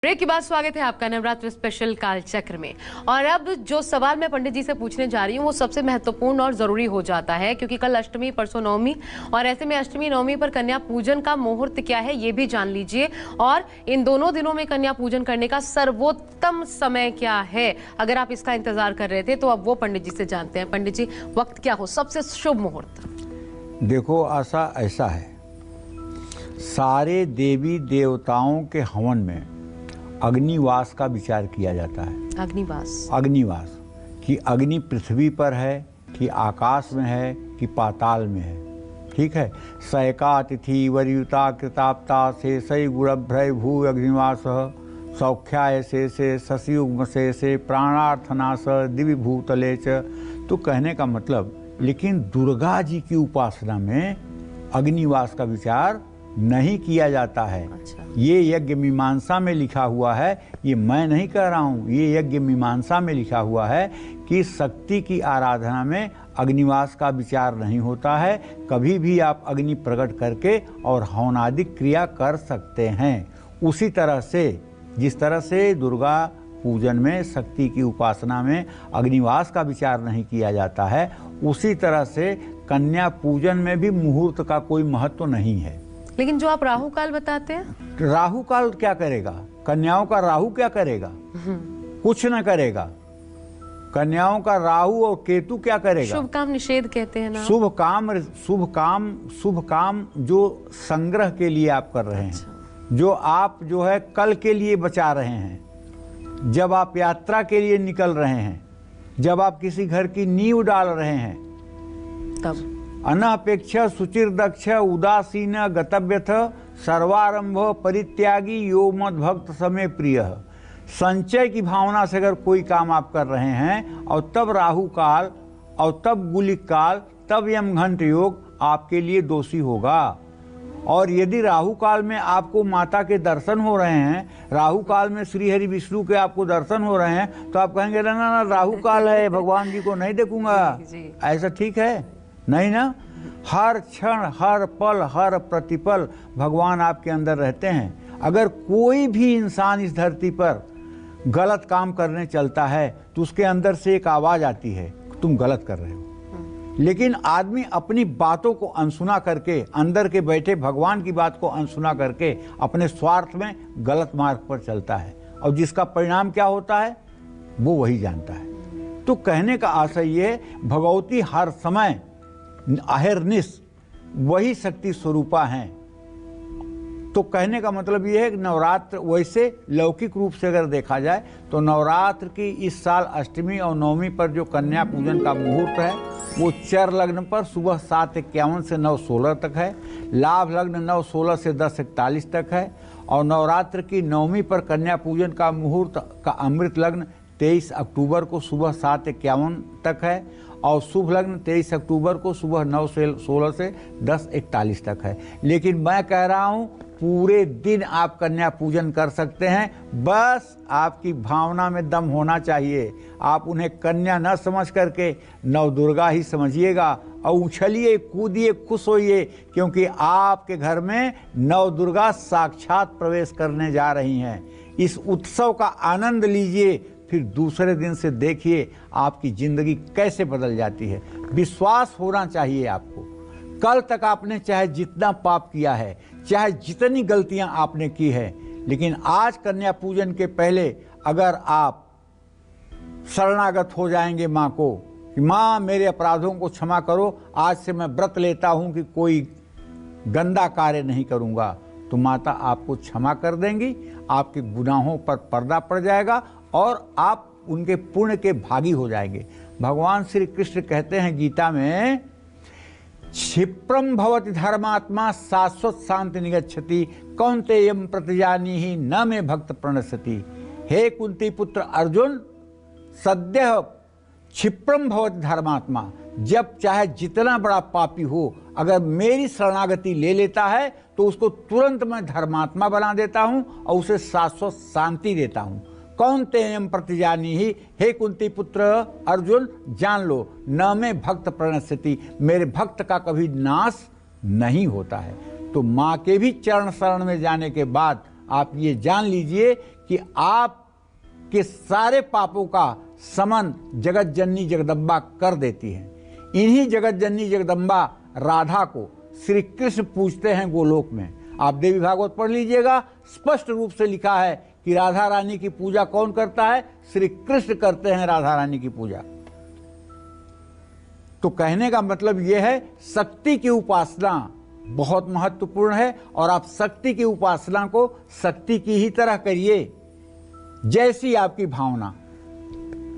Break के बाद स्वागत है आपका नवरात्र स्पेशल कालचक्र में। और अब जो सवाल मैं पंडित जी से पूछने जा रही हूँ वो सबसे महत्वपूर्ण और जरूरी हो जाता है, क्योंकि कल अष्टमी परसों नवमी, और ऐसे में अष्टमी नवमी पर कन्या पूजन का मुहूर्त क्या है ये भी जान लीजिए, और इन दोनों दिनों में कन्या पूजन करने का सर्वोत्तम समय क्या है। अगर आप इसका इंतजार कर रहे थे तो अब वो पंडित जी से जानते हैं। पंडित जी, वक्त क्या हो सबसे शुभ मुहूर्त? देखो, आशा ऐसा है, सारे देवी देवताओं के हवन में अग्निवास का विचार किया जाता है। अग्निवास कि अग्नि पृथ्वी पर है कि आकाश में है कि पाताल में है। ठीक है। सैका तिथि वरियुता कृताप्ता शेषै गुणभ्रय भू अग्निवास सौख्याय शेषे शशियुग्म शेषे प्राणार्थनाश दिव्य भूतले च। तो कहने का मतलब, लेकिन दुर्गा जी की उपासना में अग्निवास का विचार नहीं किया जाता है। अच्छा। ये यज्ञ मीमांसा में लिखा हुआ है, ये मैं नहीं कह रहा हूँ, ये यज्ञ मीमांसा में लिखा हुआ है कि शक्ति की आराधना में अग्निवास का विचार नहीं होता है। कभी भी आप अग्नि प्रकट करके और हवनादिक क्रिया कर सकते हैं। उसी तरह से जिस तरह से दुर्गा पूजन में, शक्ति की उपासना में अग्निवास का विचार नहीं किया जाता है, उसी तरह से कन्या पूजन में भी मुहूर्त का कोई महत्व नहीं है। लेकिन जो आप राहु काल बताते हैं, राहु काल क्या करेगा? कन्याओं का राहु क्या करेगा? कुछ न करेगा। कन्याओं का राहु और केतु क्या करेगा? शुभ काम निषेध कहते हैं ना। शुभ काम जो संग्रह के लिए आप कर रहे हैं। अच्छा। जो आप जो है कल के लिए बचा रहे हैं, जब आप यात्रा के लिए निकल रहे हैं, जब आप किसी घर की नींव डाल रहे हैं, तब अनपेक्ष सुचिर दक्ष उदासीन गतव्यथ सर्वारंभ परित्यागी यो मद भक्त समय प्रिय। संचय की भावना से अगर कोई काम आप कर रहे हैं और तब राहु काल और तब गुलिक काल, तब यमघंट योग आपके लिए दोषी होगा। और यदि राहु काल में आपको माता के दर्शन हो रहे हैं, राहु काल में श्री हरि विष्णु के आपको दर्शन हो रहे हैं, तो आप कहेंगे ना ना राहु काल है, भगवान जी को नहीं देखूंगा। ऐसा ठीक है? नहीं ना। हर क्षण, हर पल, हर प्रतिपल भगवान आपके अंदर रहते हैं। अगर कोई भी इंसान इस धरती पर गलत काम करने चलता है तो उसके अंदर से एक आवाज आती है, तुम गलत कर रहे हो। लेकिन आदमी अपनी बातों को अनसुना करके, अंदर के बैठे भगवान की बात को अनसुना करके अपने स्वार्थ में गलत मार्ग पर चलता है, और जिसका परिणाम क्या होता है वो वही जानता है। तो कहने का आशय ये, भगवती हर समय अहिर्निश वही शक्ति स्वरूपा हैं। तो कहने का मतलब ये है कि नवरात्र, वैसे लौकिक रूप से अगर देखा जाए तो नवरात्र की इस साल अष्टमी और नवमी पर जो कन्या पूजन का मुहूर्त है वो चर लग्न पर सुबह 7:51 से 9:16 तक है। लाभ लग्न 9:16 से 10:41 तक है। और नवरात्र की नवमी पर कन्या पूजन का मुहूर्त का अमृत लग्न 23 अक्टूबर को सुबह 7:51 तक है। और शुभ लग्न 23 अक्टूबर को सुबह 9:16 से 10:41 तक है। लेकिन मैं कह रहा हूँ पूरे दिन आप कन्या पूजन कर सकते हैं, बस आपकी भावना में दम होना चाहिए। आप उन्हें कन्या न समझ करके नव दुर्गा ही समझिएगा और उछलिए, कूदिए, खुश होइए, क्योंकि आपके घर में नव दुर्गा साक्षात प्रवेश करने जा रही हैं। इस उत्सव का आनंद लीजिए, फिर दूसरे दिन से देखिए आपकी जिंदगी कैसे बदल जाती है। विश्वास होना चाहिए आपको। कल तक आपने चाहे जितना पाप किया है, चाहे जितनी गलतियां आपने की है, लेकिन आज कन्या पूजन के पहले अगर आप शरणागत हो जाएंगे माँ को कि माँ मेरे अपराधों को क्षमा करो, आज से मैं व्रत लेता हूं कि कोई गंदा कार्य नहीं करूंगा, तो माता आपको क्षमा कर देंगी। आपके गुनाहों पर पर्दा पड़ जाएगा और आप उनके पुण्य के भागी हो जाएंगे। भगवान श्री कृष्ण कहते हैं गीता में, क्षिप्रम भवति धर्मात्मा शाश्वत शांति निगच्छति कौन्तेयं प्रतिजानीहि न मे भक्त प्रणश्यति। हे कुंती पुत्र अर्जुन, सद्यः क्षिप्रम भवति धर्मात्मा, जब चाहे जितना बड़ा पापी हो, अगर मेरी शरणागति ले लेता है तो उसको तुरंत मैं धर्मात्मा बना देता हूं और उसे शाश्वत शांति देता हूं। कौन्तेयं प्रतिजानीहि, हे कुंती पुत्र अर्जुन जान लो, न में भक्त प्रणश्यति, मेरे भक्त का कभी नाश नहीं होता है। तो माँ के भी चरण शरण में जाने के बाद आप ये जान लीजिए कि आपके सारे पापों का समन जगत जननी जगदम्बा कर देती हैं। इन्हीं जगत जननी जगदम्बा राधा को श्री कृष्ण पूजते हैं गोलोक में। आप देवी भागवत पढ़ लीजिएगा, स्पष्ट रूप से लिखा है कि राधा रानी की पूजा कौन करता है? श्री कृष्ण करते हैं राधा रानी की पूजा। तो कहने का मतलब यह है, शक्ति की उपासना बहुत महत्वपूर्ण है और आप शक्ति की उपासना को शक्ति की ही तरह करिए। जैसी आपकी भावना,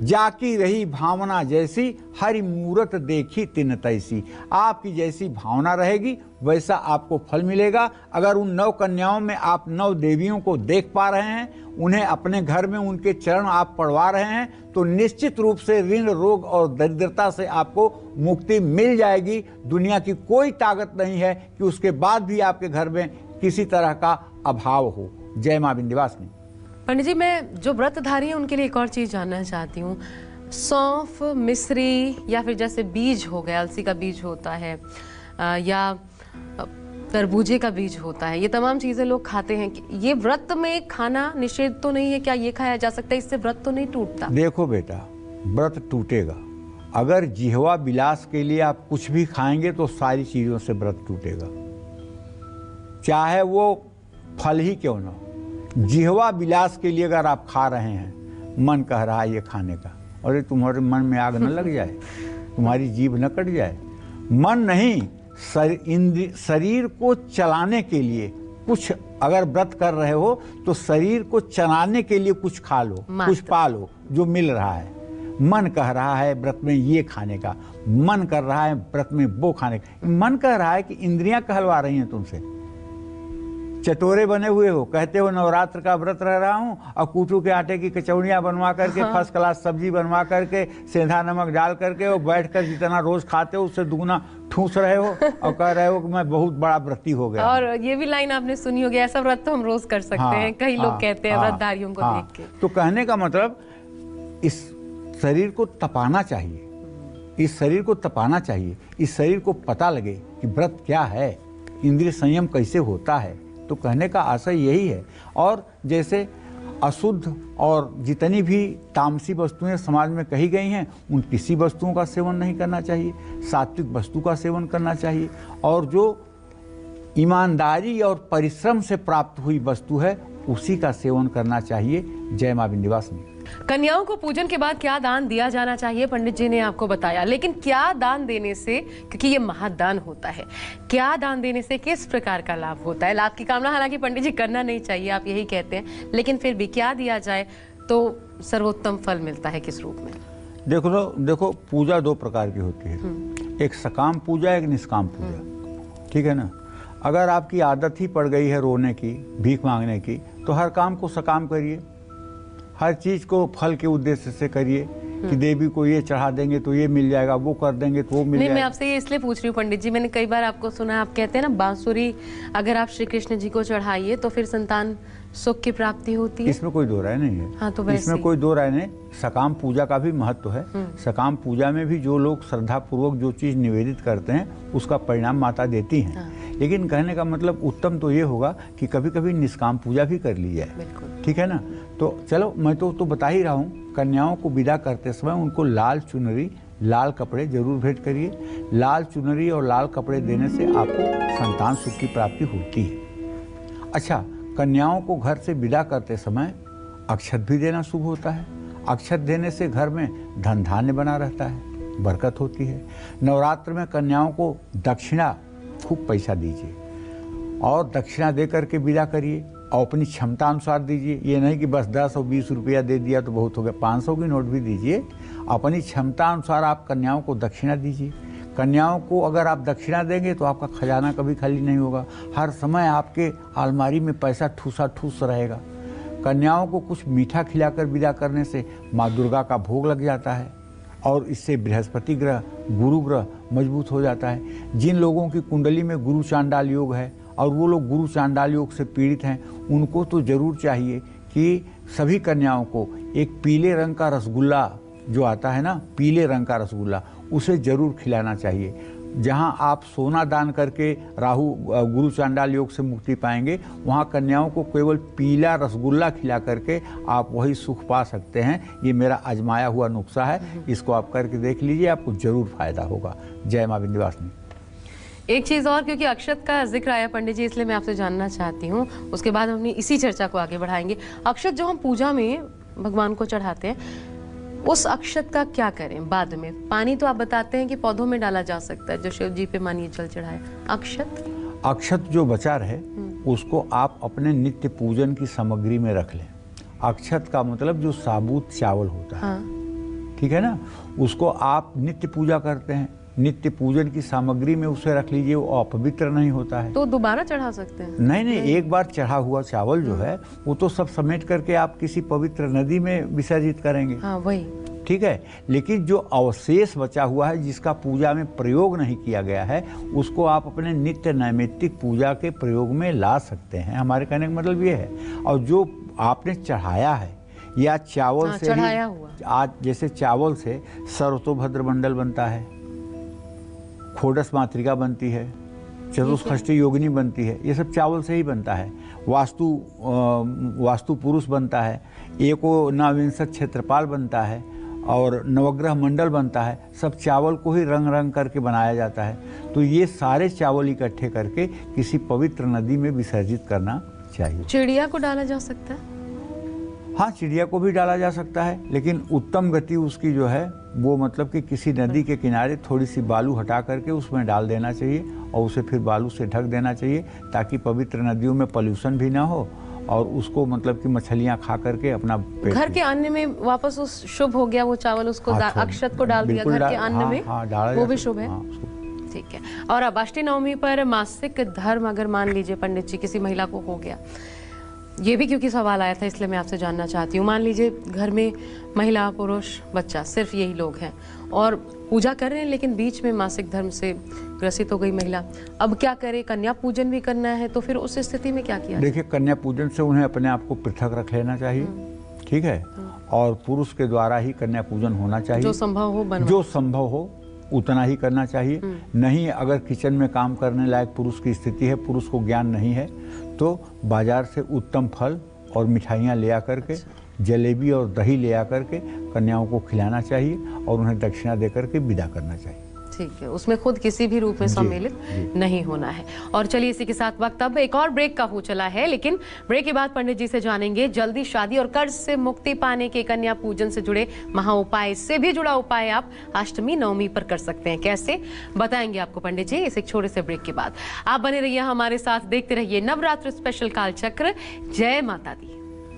जाकी रही भावना जैसी, हरि मूरत देखी तिन तैसी। आपकी जैसी भावना रहेगी वैसा आपको फल मिलेगा। अगर उन 9 कन्याओं में आप 9 देवियों को देख पा रहे हैं, उन्हें अपने घर में उनके चरण आप पड़वा रहे हैं, तो निश्चित रूप से ऋण, रोग और दरिद्रता से आपको मुक्ति मिल जाएगी। दुनिया की कोई ताकत नहीं है कि उसके बाद भी आपके घर में किसी तरह का अभाव हो। जय मां विंध्यवासिनी। पंडित जी, मैं जो व्रतधारी हैं उनके लिए एक और चीज़ जानना चाहती हूँ। सौंफ, मिश्री या फिर जैसे बीज हो गया, अलसी का बीज होता है या तरबूजे का बीज होता है, ये तमाम चीज़ें लोग खाते हैं। ये व्रत में खाना निषेध तो नहीं है? क्या ये खाया जा सकता है? इससे व्रत तो नहीं टूटता? देखो बेटा, व्रत टूटेगा। अगर जिह्वा विलास के लिए आप कुछ भी खाएंगे तो सारी चीज़ों से व्रत टूटेगा, चाहे वो फल ही क्यों ना हो। जिह्वा विलास के लिए अगर आप खा रहे हैं, मन कह रहा है ये खाने का, अरे तुम्हारे मन में आग न लग जाए, तुम्हारी जीभ न कट जाए। मन नहीं, शरीर को चलाने के लिए कुछ, अगर व्रत कर रहे हो तो शरीर को चलाने के लिए कुछ खा लो, कुछ पा लो जो मिल रहा है। मन कह रहा है व्रत में ये खाने का, मन कर रहा है व्रत में वो खाने का। मन कह रहा है कि इंद्रियां कहलवा रही हैं तुमसे। चटोरे बने हुए हो, कहते हो नवरात्र का व्रत रह रहा हूँ, और कूटू के आटे की कचौड़ियाँ बनवा करके, फर्स्ट क्लास सब्जी बनवा करके, सेंधा नमक डाल करके, और बैठकर जितना रोज खाते हो उससे दुगना ठूस रहे हो और कह रहे हो कि मैं बहुत बड़ा व्रती हो गया। और ये भी लाइन आपने सुनी होगी, ऐसा व्रत तो हम रोज कर सकते हैं। कई लोग कहते हैं व्रतधारियों को देख के। तो कहने का मतलब, इस शरीर को तपाना चाहिए, इस शरीर को तपाना चाहिए, इस शरीर को पता लगे कि व्रत क्या है, इंद्रिय संयम कैसे होता है। तो कहने का आशय यही है। और जैसे अशुद्ध और जितनी भी तामसी वस्तुएं समाज में कही गई हैं, उन किसी वस्तुओं का सेवन नहीं करना चाहिए, सात्विक वस्तु का सेवन करना चाहिए। और जो ईमानदारी और परिश्रम से प्राप्त हुई वस्तु है उसी का सेवन करना चाहिए। जय मां विंध्यवासिनी। कन्याओं को पूजन के बाद क्या दान दिया जाना चाहिए, पंडित जी ने आपको बताया, लेकिन क्या दान देने से, क्योंकि ये महादान होता है, क्या दान देने से किस प्रकार का लाभ होता है? लाभ की कामना हालांकि पंडित जी करना नहीं चाहिए, आप यही कहते हैं, लेकिन फिर भी क्या दिया जाए तो सर्वोत्तम फल मिलता है, किस रूप में? देखो पूजा 2 प्रकार की होती है, एक सकाम पूजा, एक निष्काम पूजा। ठीक है ना? अगर आपकी आदत ही पड़ गई है रोने की, भीख मांगने की, तो हर काम को सकाम करिए, हर चीज़ को फल के उद्देश्य से करिए कि देवी को ये चढ़ा देंगे तो ये मिल जाएगा, वो कर देंगे तो वो मिल जाएगा। मैं आपसे ये इसलिए पूछ रही हूँ पंडित जी, मैंने कई बार आपको सुना, आप कहते हैं ना बांसुरी अगर आप श्री कृष्ण जी को चढ़ाइए तो फिर संतान सुख की प्राप्ति होती है। इसमें कोई दो राय नहीं है। हाँ, तो इसमें कोई दो राय नहीं। सकाम पूजा का भी महत्व है। सकाम पूजा में भी जो लोग श्रद्धा पूर्वक जो चीज निवेदित करते हैं उसका परिणाम माता देती हैं। हाँ। लेकिन कहने का मतलब उत्तम तो ये होगा कि कभी कभी निष्काम पूजा भी कर ली जाए। ठीक है ना? तो चलो, मैं तो बता ही रहा हूँ, कन्याओं को विदा करते समय उनको लाल चुनरी, लाल कपड़े जरूर भेंट करिए। लाल चुनरी और लाल कपड़े देने से आपको संतान सुख की प्राप्ति होती है। अच्छा, कन्याओं को घर से विदा करते समय अक्षत भी देना शुभ होता है। अक्षत देने से घर में धन धान्य बना रहता है, बरकत होती है। नवरात्र में कन्याओं को दक्षिणा, खूब पैसा दीजिए और दक्षिणा दे करके विदा करिए और अपनी क्षमता अनुसार दीजिए। ये नहीं कि बस 10 और 20 रुपया दे दिया तो बहुत हो गया, 500 की नोट भी दीजिए। अपनी क्षमता अनुसार आप कन्याओं को दक्षिणा दीजिए। कन्याओं को अगर आप दक्षिणा देंगे तो आपका खजाना कभी खाली नहीं होगा, हर समय आपके अलमारी में पैसा ठूसा ठूस रहेगा। कन्याओं को कुछ मीठा खिलाकर विदा करने से माँ दुर्गा का भोग लग जाता है और इससे बृहस्पति ग्रह, गुरु ग्रह मजबूत हो जाता है। जिन लोगों की कुंडली में गुरु चांडाल योग है और वो लोग गुरु चांडाल योग से पीड़ित हैं, उनको तो जरूर चाहिए कि सभी कन्याओं को एक पीले रंग का रसगुल्ला जो आता है ना, पीले रंग का रसगुल्ला, उसे जरूर खिलाना चाहिए। जहां आप सोना दान करके राहु गुरु चांडाल योग से मुक्ति पाएंगे, वहां कन्याओं को केवल पीला रसगुल्ला खिला करके आप वही सुख पा सकते हैं। ये मेरा आजमाया हुआ नुस्खा है, इसको आप करके देख लीजिए, आपको जरूर फायदा होगा। जय मां विंध्यवासिनी। एक चीज और, क्योंकि अक्षत का जिक्र आया पंडित जी, इसलिए मैं आपसे जानना चाहती हूँ, उसके बाद हम अपनी इसी चर्चा को आगे बढ़ाएंगे। अक्षत जो हम पूजा में भगवान को चढ़ाते हैं, उस अक्षत का क्या करें बाद में? पानी तो आप बताते हैं कि पौधों में डाला जा सकता है, जो शिव जी पे मानिए जल चढ़ाए। अक्षत जो बचा रहे उसको आप अपने नित्य पूजन की सामग्री में रख लें। अक्षत का मतलब जो साबुत चावल होता है, हाँ। ठीक है ना, उसको आप नित्य पूजा करते हैं, नित्य पूजन की सामग्री में उसे रख लीजिए, वो अपवित्र नहीं होता है। तो दोबारा चढ़ा सकते हैं? नहीं, एक बार चढ़ा हुआ चावल जो है वो तो सब समेट करके आप किसी पवित्र नदी में विसर्जित करेंगे। हाँ, वही ठीक है। लेकिन जो अवशेष बचा हुआ है, जिसका पूजा में प्रयोग नहीं किया गया है, उसको आप अपने नित्य नैमित्तिक पूजा के प्रयोग में ला सकते हैं। हमारे कहने का मतलब ये है। और जो आपने चढ़ाया है या चावल से चढ़ाया हुआ, आज जैसे चावल से सर्वतोभद्र मंडल बनता है, खोडस मातृका बनती है, चतुष्षष्ठी योगिनी बनती है, ये सब चावल से ही बनता है। वास्तु पुरुष बनता है, एको नविंशत क्षेत्रपाल बनता है, और नवग्रह मंडल बनता है। सब चावल को ही रंग रंग करके बनाया जाता है। तो ये सारे चावल इकट्ठे करके किसी पवित्र नदी में विसर्जित करना चाहिए। चिड़िया को डाला जा सकता है? हाँ, चिड़िया को भी डाला जा सकता है, लेकिन उत्तम गति उसकी जो है वो मतलब कि किसी नदी के किनारे थोड़ी सी बालू हटा करके उसमें डाल देना चाहिए और उसे फिर बालू से ढक देना चाहिए, ताकि पवित्र नदियों में पॉल्यूशन भी ना हो और उसको मतलब कि मछलियाँ खा करके अपना घर के अन्न में वापस उस शुभ हो गया वो चावल, उसको अक्षत को डाल दिया घर के अन्न में, वो भी शुभ है। ठीक है। और अब अष्टमी नवमी पर मासिक धर्म अगर मान लीजिए पंडित जी किसी महिला को हो गया, ये भी क्योंकि सवाल आया था इसलिए मैं आपसे जानना चाहती हूँ। मान लीजिए घर में महिला, पुरुष, बच्चा, सिर्फ यही लोग हैं और पूजा कर रहे हैं, लेकिन बीच में मासिक धर्म से ग्रसित हो गई महिला, अब क्या करे? कन्या पूजन भी करना है, तो फिर उस स्थिति में क्या किया? देखिए, कन्या पूजन से उन्हें अपने आप को पृथक रख लेना चाहिए, ठीक है, और पुरुष के द्वारा ही कन्या पूजन होना चाहिए। जो संभव हो उतना ही करना चाहिए। नहीं, अगर किचन में काम करने लायक पुरुष की स्थिति है, पुरुष को ज्ञान नहीं है, तो बाजार से उत्तम फल और मिठाइयाँ ले आकर के, जलेबी और दही ले आकर के कन्याओं को खिलाना चाहिए और उन्हें दक्षिणा देकर के विदा करना चाहिए। ठीक है, उसमें खुद किसी भी रूप में सम्मिलित नहीं होना है। और चलिए, इसी के साथ वक्त अब एक और ब्रेक का हो चला है, लेकिन ब्रेक के बाद पंडित जी से जानेंगे जल्दी शादी और कर्ज से मुक्ति पाने के कन्या पूजन से जुड़े महा उपाय से भी जुड़ा उपाय आप अष्टमी नवमी पर कर सकते हैं। कैसे बताएंगे आपको पंडित जी इस एक छोटे से ब्रेक के बाद। आप बने रहिए हमारे साथ, देखते रहिए नवरात्र स्पेशल कालचक्र। जय माता दी।